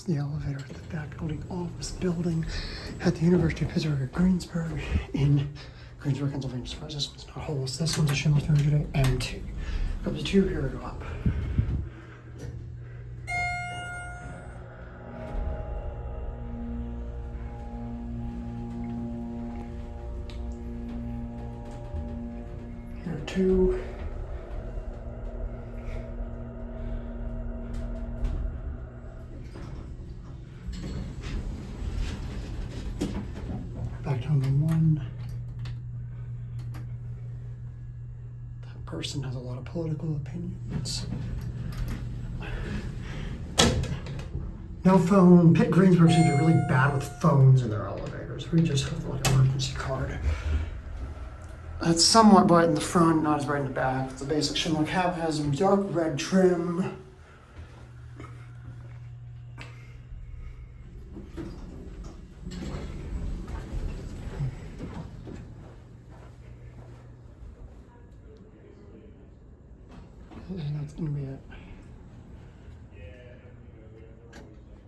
is the elevator at the faculty office building at the University of Pittsburgh at Greensburg in Greensburg, Pennsylvania. As far as this one's not whole, so this one's a Schindler 300A and 2. Up to 2, here we go up. Here 2. Back down to 1. That person has a lot of political opinions. No phone. Pitt Greensburg seems to be really bad with phones in their elevators. We just have like an emergency card. It's somewhat bright in the front, not as bright in the back. It's a basic Schindler cab, has a dark red trim. And that's gonna be it.